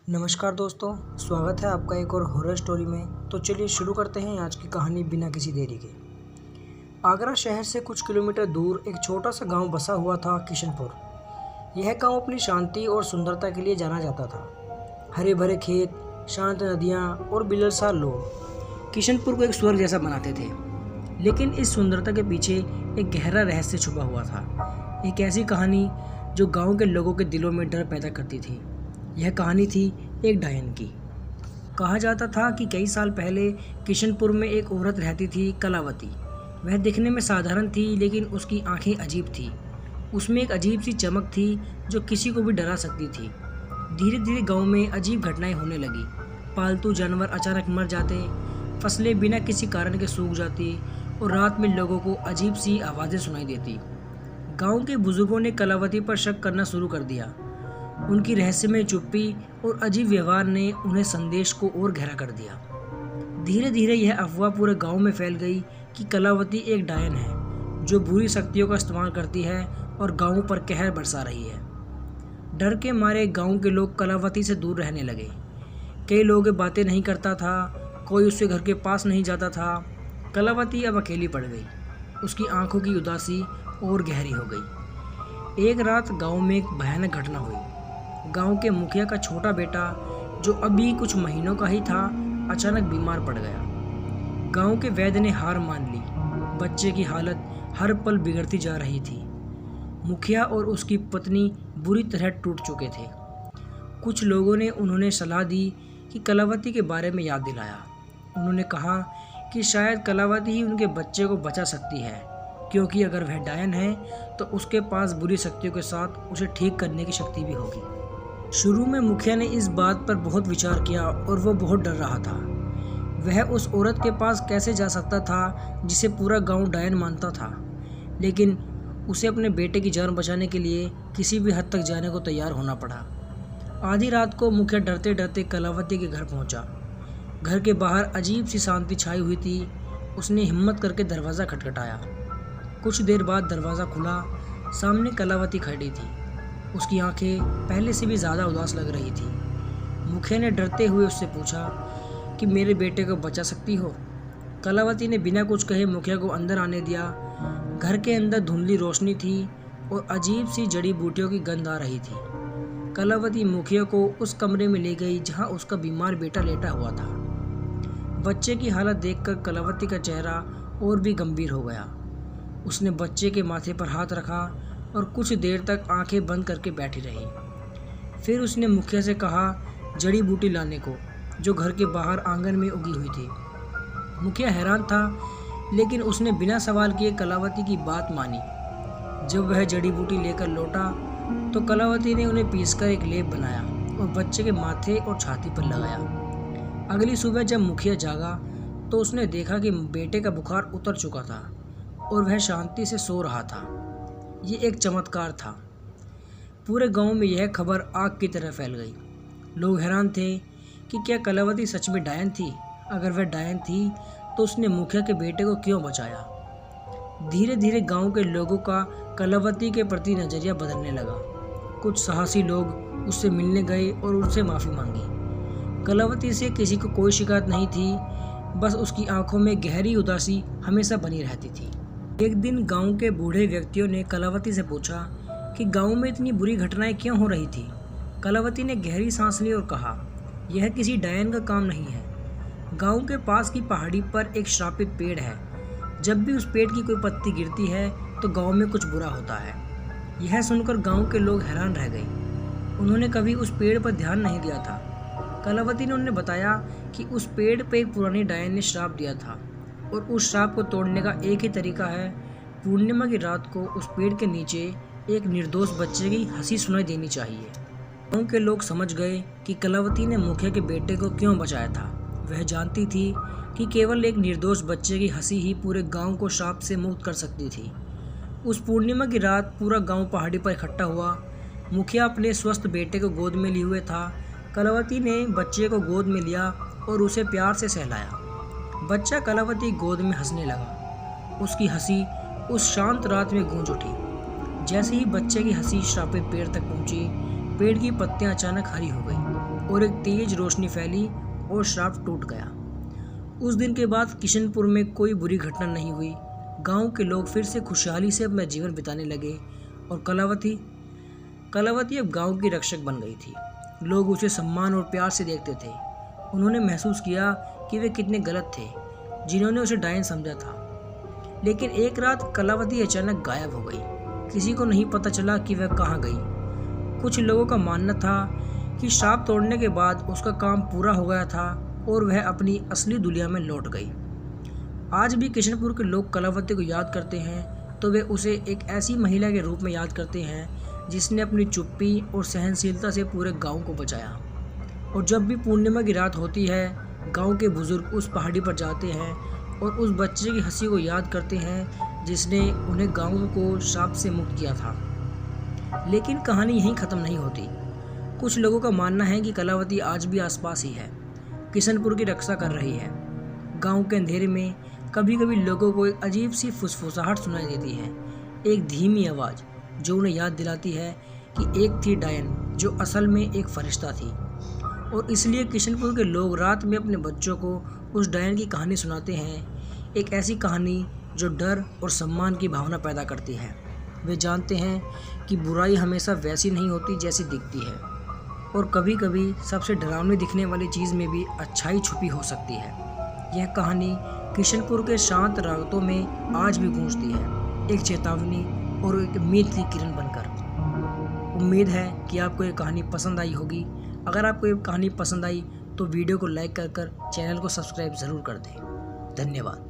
नमस्कार दोस्तों, स्वागत है आपका एक और हॉरर स्टोरी में। तो चलिए शुरू करते हैं आज की कहानी बिना किसी देरी के। आगरा शहर से कुछ किलोमीटर दूर एक छोटा सा गांव बसा हुआ था, किशनपुर। यह गांव अपनी शांति और सुंदरता के लिए जाना जाता था। हरे भरे खेत, शांत नदियां और बिलरसार लोग किशनपुर को एक स्वर्ग जैसा बनाते थे। लेकिन इस सुंदरता के पीछे एक गहरा रहस्य छुपा हुआ था। एक ऐसी कहानी जो गांव के लोगों के दिलों में डर पैदा करती थी। यह कहानी थी एक डायन की। कहा जाता था कि कई साल पहले किशनपुर में एक औरत रहती थी, कलावती। वह दिखने में साधारण थी, लेकिन उसकी आंखें अजीब थी। उसमें एक अजीब सी चमक थी जो किसी को भी डरा सकती थी। धीरे धीरे गांव में अजीब घटनाएं होने लगी। पालतू जानवर अचानक मर जाते, फसलें बिना किसी कारण के सूख जाती और रात में लोगों को अजीब सी आवाज़ें सुनाई देती। गांव के बुजुर्गों ने कलावती पर शक करना शुरू कर दिया। उनकी रहस्यमय चुप्पी और अजीब व्यवहार ने उन्हें संदेश को और गहरा कर दिया। धीरे धीरे यह अफवाह पूरे गांव में फैल गई कि कलावती एक डायन है जो बुरी शक्तियों का इस्तेमाल करती है और गांव पर कहर बरसा रही है। डर के मारे गांव के लोग कलावती से दूर रहने लगे। कई लोग बातें नहीं करता था, कोई उसके घर के पास नहीं जाता था। कलावती अब अकेली पड़ गई। उसकी आंखों की उदासी और गहरी हो गई। एक रात गांव में एक भयानक घटना हुई। गांव के मुखिया का छोटा बेटा, जो अभी कुछ महीनों का ही था, अचानक बीमार पड़ गया। गांव के वैद्य ने हार मान ली। बच्चे की हालत हर पल बिगड़ती जा रही थी। मुखिया और उसकी पत्नी बुरी तरह टूट चुके थे। कुछ लोगों ने उन्होंने सलाह दी कि कलावती के बारे में याद दिलाया। उन्होंने कहा कि शायद कलावती ही उनके बच्चे को बचा सकती है, क्योंकि अगर वह डायन है तो उसके पास बुरी शक्तियों के साथ उसे ठीक करने की शक्ति भी होगी। शुरू में मुखिया ने इस बात पर बहुत विचार किया और वह बहुत डर रहा था। वह उस औरत के पास कैसे जा सकता था जिसे पूरा गांव डायन मानता था। लेकिन उसे अपने बेटे की जान बचाने के लिए किसी भी हद तक जाने को तैयार होना पड़ा। आधी रात को मुखिया डरते डरते कलावती के घर पहुंचा। घर के बाहर अजीब सी शांति छाई हुई थी। उसने हिम्मत करके दरवाज़ा खटखटाया। कुछ देर बाद दरवाज़ा खुला। सामने कलावती खड़ी थी। उसकी आंखें पहले से भी ज़्यादा उदास लग रही थी। मुखिया ने डरते हुए उससे पूछा कि मेरे बेटे को बचा सकती हो। कलावती ने बिना कुछ कहे मुखिया को अंदर आने दिया। घर के अंदर धुंधली रोशनी थी और अजीब सी जड़ी बूटियों की गंध आ रही थी। कलावती मुखिया को उस कमरे में ले गई जहां उसका बीमार बेटा लेटा हुआ था। बच्चे की हालत देखकर कलावती का चेहरा और भी गंभीर हो गया। उसने बच्चे के माथे पर हाथ रखा और कुछ देर तक आंखें बंद करके बैठी रही। फिर उसने मुखिया से कहा जड़ी बूटी लाने को, जो घर के बाहर आंगन में उगी हुई थी। मुखिया हैरान था, लेकिन उसने बिना सवाल किए कलावती की बात मानी। जब वह जड़ी बूटी लेकर लौटा तो कलावती ने उन्हें पीसकर एक लेप बनाया और बच्चे के माथे और छाती पर लगाया। अगली सुबह जब मुखिया जागा तो उसने देखा कि बेटे का बुखार उतर चुका था और वह शांति से सो रहा था। ये एक चमत्कार था। पूरे गांव में यह खबर आग की तरह फैल गई। लोग हैरान थे कि क्या कलावती सच में डायन थी। अगर वह डायन थी तो उसने मुखिया के बेटे को क्यों बचाया। धीरे धीरे गांव के लोगों का कलावती के प्रति नज़रिया बदलने लगा। कुछ साहसी लोग उससे मिलने गए और उससे माफ़ी मांगी। कलावती से किसी को कोई शिकायत नहीं थी, बस उसकी आंखों में गहरी उदासी हमेशा बनी रहती थी। एक दिन गांव के बूढ़े व्यक्तियों ने कलावती से पूछा कि गांव में इतनी बुरी घटनाएं क्यों हो रही थी। कलावती ने गहरी सांस ली और कहा, यह किसी डायन का काम नहीं है। गांव के पास की पहाड़ी पर एक श्रापित पेड़ है। जब भी उस पेड़ की कोई पत्ती गिरती है तो गांव में कुछ बुरा होता है। यह सुनकर गांव के लोग हैरान रह गए। उन्होंने कभी उस पेड़ पर ध्यान नहीं दिया था। कलावती ने उन्हें बताया कि उस पेड़ पर एक पुरानी डायन ने श्राप दिया था और उस श्राप को तोड़ने का एक ही तरीका है, पूर्णिमा की रात को उस पेड़ के नीचे एक निर्दोष बच्चे की हंसी सुनाई देनी चाहिए। गांव के लोग समझ गए कि कलावती ने मुखिया के बेटे को क्यों बचाया था। वह जानती थी कि केवल एक निर्दोष बच्चे की हंसी ही पूरे गांव को श्राप से मुक्त कर सकती थी। उस पूर्णिमा की रात पूरा गांव पहाड़ी पर इकट्ठा हुआ। मुखिया अपने स्वस्थ बेटे को गोद में लिए हुए था। कलावती ने बच्चे को गोद में लिया और उसे प्यार से सहलाया। बच्चा कलावती गोद में हंसने लगा। उसकी हंसी उस शांत रात में गूंज उठी। जैसे ही बच्चे की हंसी श्रापित पेड़ तक पहुंची, पेड़ की पत्तियां अचानक हरी हो गई और एक तेज रोशनी फैली और श्राप टूट गया। उस दिन के बाद किशनपुर में कोई बुरी घटना नहीं हुई। गांव के लोग फिर से खुशहाली से अपना जीवन बिताने लगे और कलावती अब गांव की रक्षक बन गई थी। लोग उसे सम्मान और प्यार से देखते थे। उन्होंने महसूस किया कि वे कितने गलत थे जिन्होंने उसे डायन समझा था। लेकिन एक रात कलावती अचानक गायब हो गई। किसी को नहीं पता चला कि वह कहाँ गई। कुछ लोगों का मानना था कि श्राप तोड़ने के बाद उसका काम पूरा हो गया था और वह अपनी असली दुनिया में लौट गई। आज भी किशनपुर के लोग कलावती को याद करते हैं तो वे उसे एक ऐसी महिला के रूप में याद करते हैं जिसने अपनी चुप्पी और सहनशीलता से पूरे गांव को बचाया। और जब भी पूर्णिमा की रात होती है, गांव के बुजुर्ग उस पहाड़ी पर जाते हैं और उस बच्चे की हंसी को याद करते हैं जिसने उन्हें गांव को श्राप से मुक्त किया था। लेकिन कहानी यहीं ख़त्म नहीं होती। कुछ लोगों का मानना है कि कलावती आज भी आसपास ही है, किशनपुर की रक्षा कर रही है। गांव के अंधेरे में कभी कभी लोगों को एक अजीब सी फुसफुसाहट सुनाई देती है, एक धीमी आवाज़ जो उन्हें याद दिलाती है कि एक थी डायन जो असल में एक फरिश्ता थी। और इसलिए किशनपुर के लोग रात में अपने बच्चों को उस डायन की कहानी सुनाते हैं, एक ऐसी कहानी जो डर और सम्मान की भावना पैदा करती है। वे जानते हैं कि बुराई हमेशा वैसी नहीं होती जैसी दिखती है और कभी कभी सबसे डरावनी दिखने वाली चीज़ में भी अच्छाई छुपी हो सकती है। यह कहानी किशनपुर के शांत रातों में आज भी गूंजती है, एक चेतावनी और एक उम्मीद की किरण बनकर। उम्मीद है कि आपको ये कहानी पसंद आई होगी। अगर आपको ये कहानी पसंद आई तो वीडियो को लाइक कर चैनल को सब्सक्राइब ज़रूर कर दें। धन्यवाद।